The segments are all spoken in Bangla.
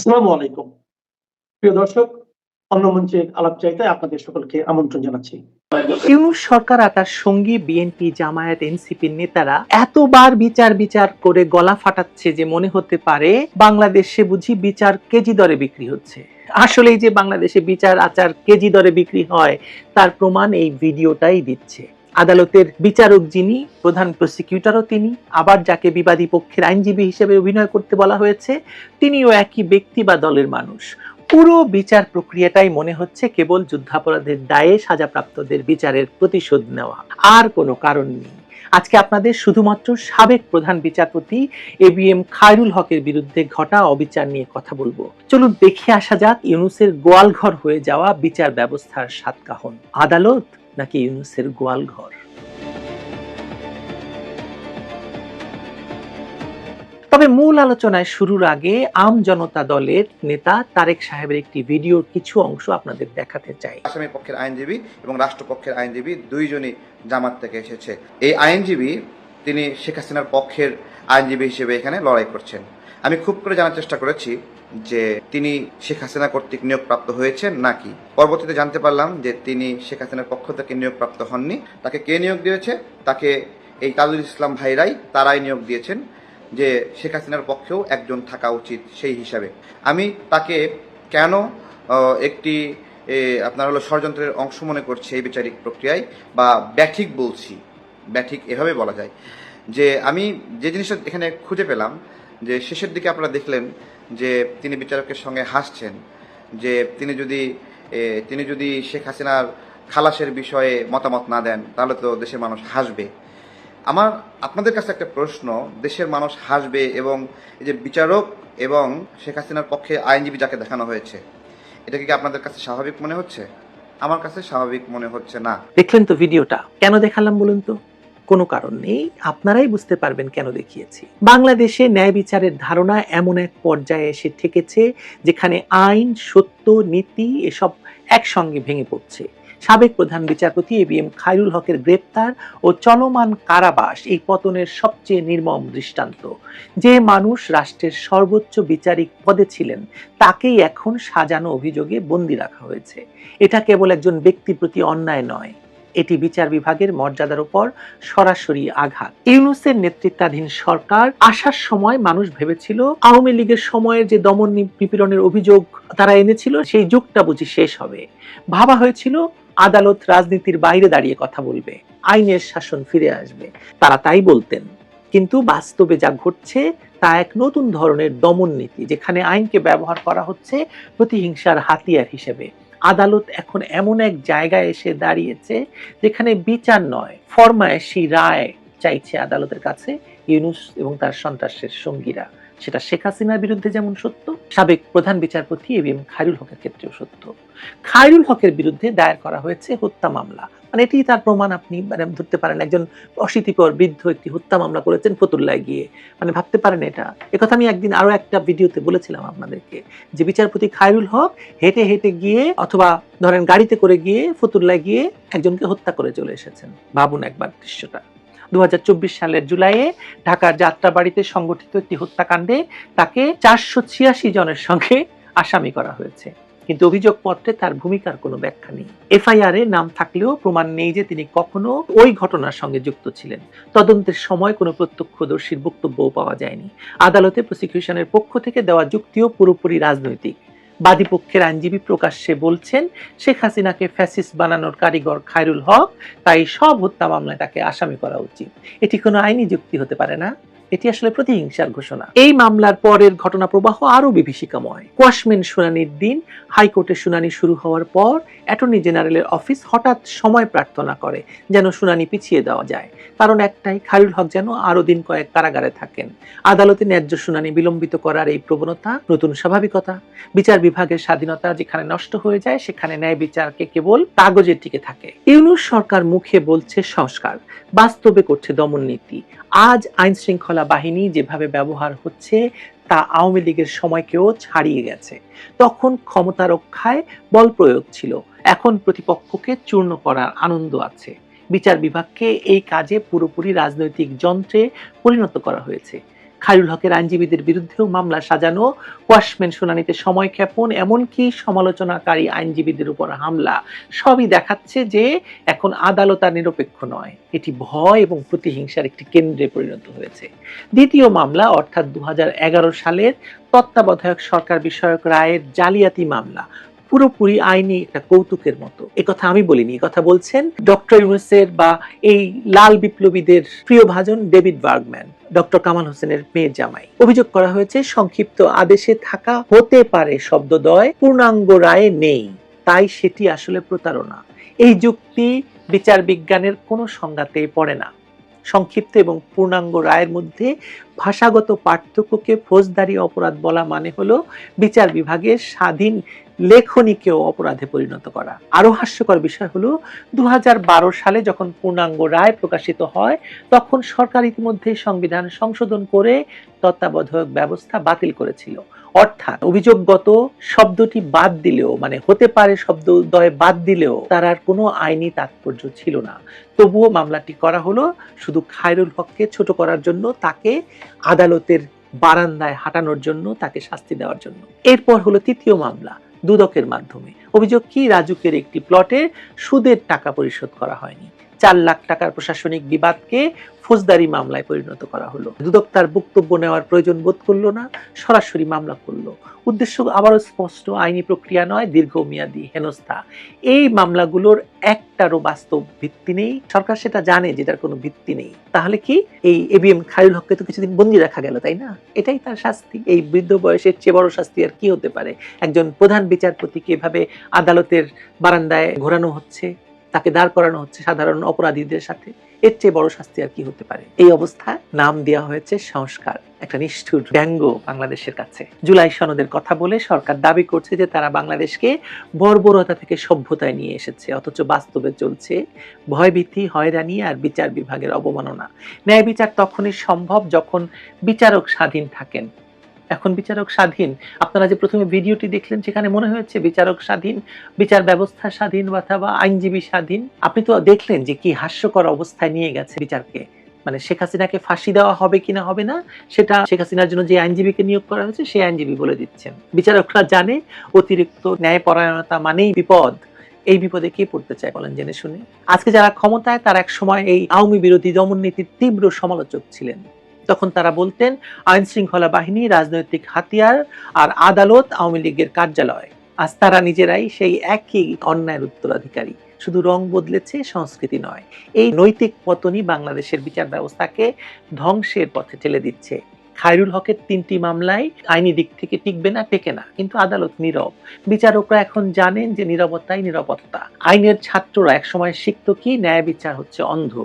আসসালামু আলাইকুম। প্রিয় দর্শক, অন্য মঞ্চের আলাপচারিতায় আপনাদের সকলকে আমন্ত্রণ জানাচ্ছি। ইউনূস সরকার আর তার সঙ্গী বিএনপি, জামায়াত, এনসিপির নেতারা এতবার বিচার বিচার করে গলা ফাটাচ্ছে যে মনে হতে পারে বাংলাদেশে বুঝি বিচার কেজি দরে বিক্রি হচ্ছে। আসলেই যে বাংলাদেশে বিচার আচার কেজি দরে বিক্রি হয় তার প্রমাণ এই ভিডিওটাই দিচ্ছে। আদালতের বিচারক যিনি, প্রধান প্রসিকিউটরও তিনি, আবার যাকে বিবাদী পক্ষের আইনজীবী হিসেবে অভিনয় করতে বলা হয়েছে তিনিও একই ব্যক্তি বা দলের মানুষ। পুরো বিচার প্রক্রিয়াটাই মনে হচ্ছে কেবল যুদ্ধাপরাধের দায়ে সাজাপ্রাপ্তদের বিচারের প্রতিশোধ নেওয়া, আর কোনো কারণ নেই। আজকে আপনাদের শুধুমাত্র সাবেক প্রধান বিচারপতি এবিএম খায়রুল হকের বিরুদ্ধে ঘটা অবিচার নিয়ে কথা বলবো। চলুন দেখে আসা যাক ইউনূসের গোয়ালঘর হয়ে যাওয়া বিচার ব্যবস্থার সাতকাহন। আদালত নাকি ইউনূসের গোয়ালঘর? তবে মূল আলোচনায় শুরুর আগে আম জনতা দলের নেতা তারেক সাহেবের একটি ভিডিওর কিছু অংশ আপনাদের দেখাতে চাই। আসামি পক্ষের আইনজীবী এবং রাষ্ট্রপক্ষের আইনজীবী দুইজনই জামাত থেকে এসেছে। এই আইনজীবী তিনি শেখ হাসিনার পক্ষের আইনজীবী হিসেবে এখানে লড়াই করছেন। আমি খুব করে জানার চেষ্টা করেছি যে তিনি শেখ হাসিনা কর্তৃক নিয়োগপ্রাপ্ত হয়েছেন নাকি। পরবর্তীতে জানতে পারলাম যে তিনি শেখ হাসিনার পক্ষ থেকে নিয়োগপ্রাপ্ত হননি। তাকে কে নিয়োগ দিয়েছে? তাকে এই তাজুল ইসলাম ভাইরাই তারাই নিয়োগ দিয়েছেন যে শেখ হাসিনার পক্ষেও একজন থাকা উচিত সেই হিসাবে। আমি তাকে কেন একটি আপনার হলো ষড়যন্ত্রের অংশ মনে করছি এই বিচারিক প্রক্রিয়ায় বা ব্যাঠিক বলছি, ব্যাঠিক এভাবে বলা যায় যে আমি যে জিনিসটা এখানে খুঁজে পেলাম যে শেষের দিকে আপনারা দেখলেন যে তিনি বিচারকের সঙ্গে হাসছেন যে তিনি যদি শেখ হাসিনার খালাসের বিষয়ে মতামত না দেন তাহলে তো দেশের মানুষ হাসবে। আমার আপনাদের কাছে একটা প্রশ্ন, দেশের মানুষ হাসবে এবং এই যে বিচারক এবং শেখ হাসিনার পক্ষে আইনজীবী যাকে দেখানো হয়েছে এটা কি আপনাদের কাছে স্বাভাবিক মনে হচ্ছে? আমার কাছে স্বাভাবিক মনে হচ্ছে না। দেখলেন তো ভিডিওটা? কেন দেখালাম বলুন তো? কোনো কারণ নেই, আপনারাই বুঝতে পারবেন কেন দেখিয়েছি। বাংলাদেশে ন্যায় বিচারের ধারণা এমন এক পর্যায়ে এসে ঠেকেছে যেখানে আইন, সত্য, নীতি এসব একসঙ্গে ভেঙে পড়ছে। সাবেক প্রধান বিচারপতি এবিএম খায়রুল হকের গ্রেপ্তার ও চলমান কারাবাস এই পতনের সবচেয়ে নির্মম দৃষ্টান্ত। যে মানুষ রাষ্ট্রের সর্বোচ্চ বিচারিক পদে ছিলেন তাকেই এখন সাজানো অভিযোগে বন্দী রাখা হয়েছে। এটা কেবল একজন ব্যক্তির প্রতি অন্যায় নয়, এটি বিচার বিভাগের মর্যাদার উপর সরাসরি আঘাত। ইউনূসের নেতৃত্বাধীন সরকার আসার সময় মানুষ ভেবেছিল আওয়ামী লীগের সময়ের যে দমন নিপীড়নের অভিযোগ তারা এনেছিল সেই যুগটা বুঝি শেষ হবে। ভাবা হয়েছিল আদালত রাজনীতির বাইরে দাঁড়িয়ে কথা বলবে, আইনের শাসন ফিরে আসবে। তারা তাই বলতেন, কিন্তু বাস্তবে যা ঘটছে তা এক নতুন ধরনের দমন নীতি, যেখানে আইনকে ব্যবহার করা হচ্ছে প্রতিহিংসার হাতিয়ার হিসেবে। আদালত এখন এমন এক জায়গায় এসে দাঁড়িয়েছে যেখানে বিচার নয়, ফরমায়েশি রায় চাইছে আদালতের কাছে ইউনূস এবং তার সন্ত্রাসের সঙ্গীরা। সেটা শেখ হাসিনার বিরুদ্ধে যেমন সত্য, সাবেক প্রধান বিচারপতি এবিএম খায়রুল হকের ক্ষেত্রেও সত্য। খায়রুল হকের বিরুদ্ধে দায়ের করা হয়েছে হত্যা মামলা, মানে এটি তার প্রমাণ। আপনি ধরতে পারেন একজন অশীতিপর বৃদ্ধ একটি হত্যা মামলা করেছেন ফতুল্লায় গিয়ে, ভাবতে পারেন এটা। একথা আমি একদিন আরো একটা ভিডিওতে বলেছিলাম আপনাদেরকে যে বিচারপতি খায়রুল হক হেঁটে হেঁটে গিয়ে অথবা ধরেন গাড়িতে করে গিয়ে ফতুল্লায় গিয়ে একজনকে হত্যা করে চলে এসেছেন। ভাবুন একবার দৃশ্যটা। 2024 সালের জুলাইয়ে ঢাকার যাত্রাবাড়িতে সংগঠিত একটি হত্যাকাণ্ডে তাকে 486 জনের সঙ্গে আসামি করা হয়েছে, কিন্তু অভিযোগপত্রে তার ভূমিকার কোনো ব্যাখ্যা নেই। এফআইআর এ নাম থাকলেও প্রমাণ নেই যে তিনি কখনো ওই ঘটনার সঙ্গে যুক্ত ছিলেন। তদন্তের সময় কোনো প্রত্যক্ষদর্শীর বক্তব্যও পাওয়া যায়নি। আদালতে প্রসিকিউশনের পক্ষ থেকে দেওয়া যুক্তিও পুরোপুরি রাজনৈতিক। বাদী পক্ষের আইনজীবী প্রকাশ্যে বলছেন শেখ হাসিনাকে ফ্যাসিস্ট বানানোর কারিগর খায়রুল হক, তাই সব হত্যা মামলায় তাকে আসামি করা উচিত। এটি কোনো আইনি যুক্তি হতে পারে না, এটি আসলে প্রতিহিংসার ঘোষণা। এই মামলার পরের ঘটনা প্রবাহ আরো বিভীষিকাময়। কোয়াশমেন শুনানির দিন হাইকোর্টে শুনানি শুরু হওয়ার পর অ্যাটর্নি জেনারেলের অফিস হঠাৎ সময় প্রার্থনা করে যেন শুনানি পিছিয়ে দেওয়া যায়। কারণ একটাই, খায়রুল হক যেন আরো দিন কয়েক কারাগারে থাকেন। আদালতে ন্যায্য শুনানি বিলম্বিত করার এই প্রবণতা নতুন স্বাভাবিকতা। বিচার বিভাগের স্বাধীনতা যেখানে নষ্ট হয়ে যায় সেখানে ন্যায় বিচারকে কেবল কাগজে টিকে থাকে। ইউনূস সরকার মুখে বলছে সংস্কার, বাস্তবে করছে দমন নীতি। আজ আইন শৃঙ্খলা বাহিনী যেভাবে ব্যবহার হচ্ছে তা আওয়ামী লীগের সময়কেও ছাড়িয়ে গেছে। তখন ক্ষমতা রক্ষায় বল প্রয়োগ ছিল, এখন প্রতিপক্ষকে চূর্ণ করার আনন্দ আছে। বিচার বিভাগকে এই কাজে পুরোপুরি রাজনৈতিক যন্ত্রে পরিণত করা হয়েছে। খায়রুল হকের আইনজীবীদের বিরুদ্ধেও মামলা সাজানো, ওয়াশমেন শুনানিতে সময় ক্ষেপণ, এমনকি সমালোচনাকারী আইনজীবীদের উপর হামলা, সবই দেখাচ্ছে যে এখন আদালত আর নিরপেক্ষ নয়, এটি ভয় এবং প্রতিহিংসার একটি কেন্দ্রে পরিণত হয়েছে। দ্বিতীয় মামলা অর্থাৎ 2011 সালের তত্ত্বাবধায়ক সরকার বিষয়ক রায়ের জালিয়াতি মামলা পুরোপুরি আইনি একটা কৌতুকের মতো। একথা আমি বলিনি, কথা বলছেন ডক্টর ইউনূসের বা এই লাল বিপ্লবীদের প্রিয় ভাজন ডেভিড বার্গম্যান, ডক্টর কামাল হোসেনের মেয়ের জামাই। অভিযোগ করা হয়েছে সংক্ষিপ্ত আদেশে থাকা হতে পারে শব্দদ্বয় পূর্ণাঙ্গ রায়ে নেই, তাই সেটি আসলে প্রতারণা। এই যুক্তি বিচার বিজ্ঞানের কোনো সংজ্ঞাতেই পড়ে না। সংক্ষিপ্ত এবং পূর্ণাঙ্গ রায়ের মধ্যে ভাষাগত পার্থক্যকে ফৌজদারি অপরাধ বলা মানে হলো বিচার বিভাগের স্বাধীন লেখনীকেও অপরাধে পরিণত করা। আরো হাস্যকর বিষয় হলো 2012 সালে যখন পূর্ণাঙ্গ রায় প্রকাশিত হয় তখন সরকার ইতিমধ্যে সংবিধান সংশোধন করে তত্ত্বাবধায়ক ব্যবস্থা বাতিল করেছিল। অর্থাৎ অভিযোগগত শব্দটি বাদ দিলেও, মানে হতে পারে শব্দদ্বয় বাদ দিলেও তার আর কোনো আইনি তাৎপর্য ছিল না। তবুও মামলাটি করা হলো শুধু খায়রুল হককে ছোট করার জন্য, তাকে আদালতের বারান্দায় হাঁটানোর জন্য, তাকে শাস্তি দেওয়ার জন্য। এরপর হলো তৃতীয় মামলা দুদকের মাধ্যমে। অভিযোগ কি, রাজুকের একটি প্লটে সুদের টাকা পরিশোধ করা হয়নি। 4 লাখ টাকার প্রশাসনিক বিবাদকে ফৌজদারি মামলায় পরিণত করা হলো। দুদক তার বক্তব্য নেওয়ার প্রয়োজন বোধ করলো না, সরাসরি মামলা করলো। উদ্দেশ্য আবারও স্পষ্ট, আইনি প্রক্রিয়া নয়, দীর্ঘমেয়াদী হেনস্থা। এই মামলাগুলোর একটারও বাস্তব ভিত্তি নেই, সরকার সেটা জানে যেটার কোনো ভিত্তি নেই। তাহলে কি এই এবিএম খায়রুল হককে তো কিছুদিন বন্দী রাখা গেল, তাই না? এটাই তার শাস্তি। এই বৃদ্ধ বয়সের চেয়ে বড় শাস্তি আর কি হতে পারে? একজন প্রধান বিচারপতিকে এভাবে আদালতের বারান্দায় ঘোরানো হচ্ছে, তাকে দাঁড় করানো হচ্ছে সাধারণ অপরাধীদের সাথে, এর চেয়ে বড় শাস্তি আর কি হতে পারে? এই অবস্থায় নাম দেওয়া হয়েছে সংস্কার, একটা নিষ্ঠুর ব্যঙ্গ বাংলাদেশের কাছে। জুলাই সনদের কথা বলে সরকার দাবি করছে যে তারা বাংলাদেশকে বর্বরতা থেকে সভ্যতায় নিয়ে এসেছে, অথচ বাস্তবে চলছে ভয়ভীতি, হয়রানি আর বিচার বিভাগের অবমাননা। ন্যায় বিচার তখনই সম্ভব যখন বিচারক স্বাধীন থাকেন। এখন বিচারক স্বাধীন, আপনারা যে প্রথমে ভিডিওটি দেখলেন সেখানে মনে হয়েছে বিচারক স্বাধীন, বিচার ব্যবস্থা স্বাধীন অথবা আইনজীবী স্বাধীন। আপনি তো দেখলেন যে কি হাস্যকর অবস্থায় নিয়ে গেছে বিচারকে। মানে শেখ হাসিনাকে ফাঁসি দেওয়া হবে কিনা হবে না সেটা শেখ হাসিনার জন্য যে আইনজীবীকে নিয়োগ করা হয়েছে সেই আইনজীবী বলে দিচ্ছেন। বিচারকরা জানে অতিরিক্ত ন্যায়পরায়ণতা মানেই বিপদ। এই বিপদে কে পড়তে চায় বলেন জেনে শুনে? আজকে যারা ক্ষমতায় তারা এক সময় এই আওয়ামী বিরোধী দমন নীতির তীব্র সমালোচক ছিলেন। তখন তারা বলতেন আইন শৃঙ্খলা বাহিনী রাজনৈতিক হাতিয়ার আর আদালত আওয়ামী লীগের কার্যালয়। আজ তারা নিজেরাই সেই একই অন্যায়ের উত্তরাধিকারী, শুধু রং বদলেছে, সংস্কৃতি নয়। এই নৈতিক পতনই বাংলাদেশের বিচার ব্যবস্থাকে ধ্বংসের পথে ঠেলে দিচ্ছে। খায়রুল হকের 3টি মামলায় আইনি দিক থেকে টিকবে না, টেকে না, কিন্তু আদালত নীরব। বিচারকরা এখন জানেন যে নীরবতাই নিরাপত্তা। আইনের ছাত্ররা একসময় শিখত কি ন্যায় বিচার হচ্ছে অন্ধ,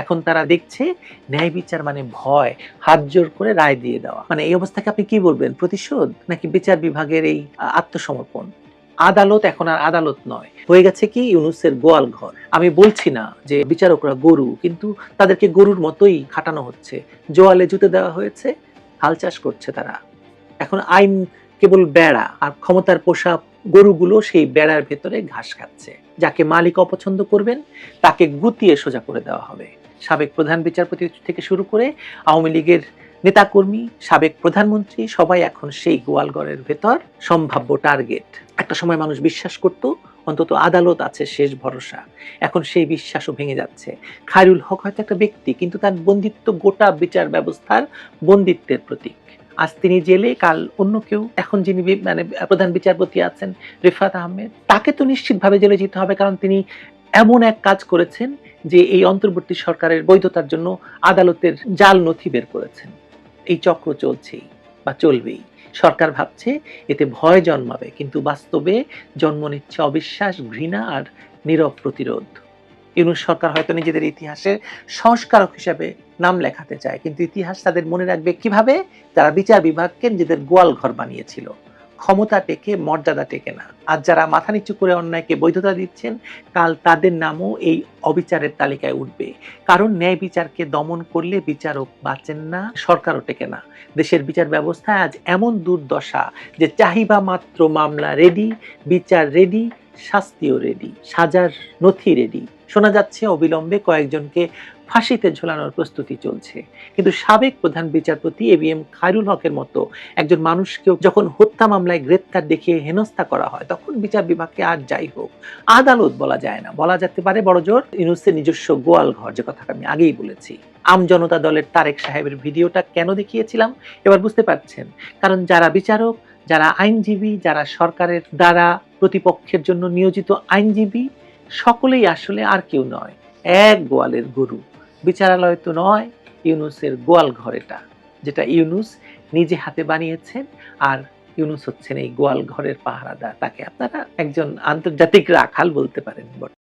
এখন তারা দেখছে ন্যায় বিচার মানে ভয়, হাত জোর করে রায় দিয়ে দেওয়া। মানে এই অবস্থাকে আপনি কি বলবেন, প্রতিশোধ নাকি বিচার বিভাগের এই আত্মসমর্পণ? আদালত এখন আর আদালত নয়, হয়ে গেছে কি ইউনূসের গোয়াল ঘর। আমি বলছি না যে বিচারকরা গরু, কিন্তু তাদেরকে গরুর মতোই খাটানো হচ্ছে, জোয়ালে জুতে দেওয়া হয়েছে, হাল চাষ করছে তারা। এখন আইন কেবল বেড়া, আর ক্ষমতার পোষা গরুগুলো সেই বেড়ার ভেতরে ঘাস খাচ্ছে। যাকে মালিক অপছন্দ করবেন তাকে গুতিয়ে সোজা করে দেওয়া হবে। সাবেক প্রধান বিচারপতি থেকে শুরু করে আওয়ামী লীগের নেতাকর্মী, সাবেক প্রধানমন্ত্রী সবাই এখন সেই গোয়ালঘরের ভেতর সম্ভাব্য টার্গেট। একটা সময় মানুষ বিশ্বাস করত অন্তত আদালত আছে শেষ ভরসা, এখন সেই বিশ্বাসও ভেঙে যাচ্ছে। খায়রুল হক হয়তো একটা ব্যক্তি, কিন্তু তার বন্দিত্ব গোটা বিচার ব্যবস্থার বন্দিত্বের প্রতীক। আজ তিনি জেলে, কাল অন্য কেউ। এখন যিনি মানে প্রধান বিচারপতি আছেন রিফাত আহমেদ, তাকে তো নিশ্চিতভাবে জেলে যেতে হবে, কারণ তিনি এমন এক কাজ করেছেন যে এই অন্তর্বর্তী সরকারের বৈধতার জন্য আদালতের জাল নথি বের করেছেন। এই চক্র চলছেই বা চলবেই। সরকার ভাবছে এতে ভয় জন্মাবে, কিন্তু বাস্তবে জন্ম নিচ্ছে অবিশ্বাস, ঘৃণা আর নীরব প্রতিরোধ। ইউনূস সরকার হয়তো নিজেদের ইতিহাসের সংস্কারক হিসেবে নাম লেখাতে চায়, কিন্তু ইতিহাস তাদের মনে রাখবে কিভাবে? তারা বিচার বিভাগকে নিজেদের গোয়াল ঘর বানিয়েছিল। ক্ষমতা টেকে, মর্যাদা টেকে না। আজ যারা মাথা নিচু করে অন্যায়কে বৈধতা দিচ্ছেন, কাল তাদের নামও এই অবিচারের তালিকায় উঠবে। কারণ ন্যায় বিচারকে দমন করলে বিচারক বাঁচেন না, সরকারও টেকে না। দেশের বিচার ব্যবস্থায় আজ এমন দুর্দশা যে চাহিবা মাত্র মামলা রেডি, বিচার রেডি, শাস্তিও রেডি, সাজার নথি রেডি, শোনা যাচ্ছে অবিলম্বে কয়েকজনকে ফাঁসিতে ঝোলানোর প্রস্তুতি চলছে। কিন্তু সাবেক প্রধান বিচারপতি এবিএম খায়রুল হকের মতো একজন মানুষকে যখন হত্যা মামলায় গ্রেপ্তার দেখিয়ে হেনস্থা করা হয়, তখন বিচার বিভাগকে আর যাই হোক আদালত বলা যায় না, বলা যেতে পারে বড়জোর ইউনূসের নিজস্ব গোয়াল ঘর, যে কথাটা আমি আগেই বলেছি। আমজনতা দলের তারেক সাহেবের ভিডিওটা কেন দেখিয়েছিলাম এবার বুঝতে পারছেন। কারণ যারা বিচারক, যারা আইনজীবী, যারা সরকারের দ্বারা প্রতিপক্ষের জন্য নিয়োজিত আইনজীবী, সকলেই আসলে আর কেউ নয়, এক গোয়ালের গরু। বিচারালয় তো নয়, ইউনূসের গোয়াল ঘর এটা, যেটা ইউনূস নিজে হাতে বানিয়েছেন। আর ইউনূস হচ্ছেন এই গোয়াল ঘরের পাহারাদার। তাকে আপনারা একজন আন্তর্জাতিক রাখাল বলতে পারেন।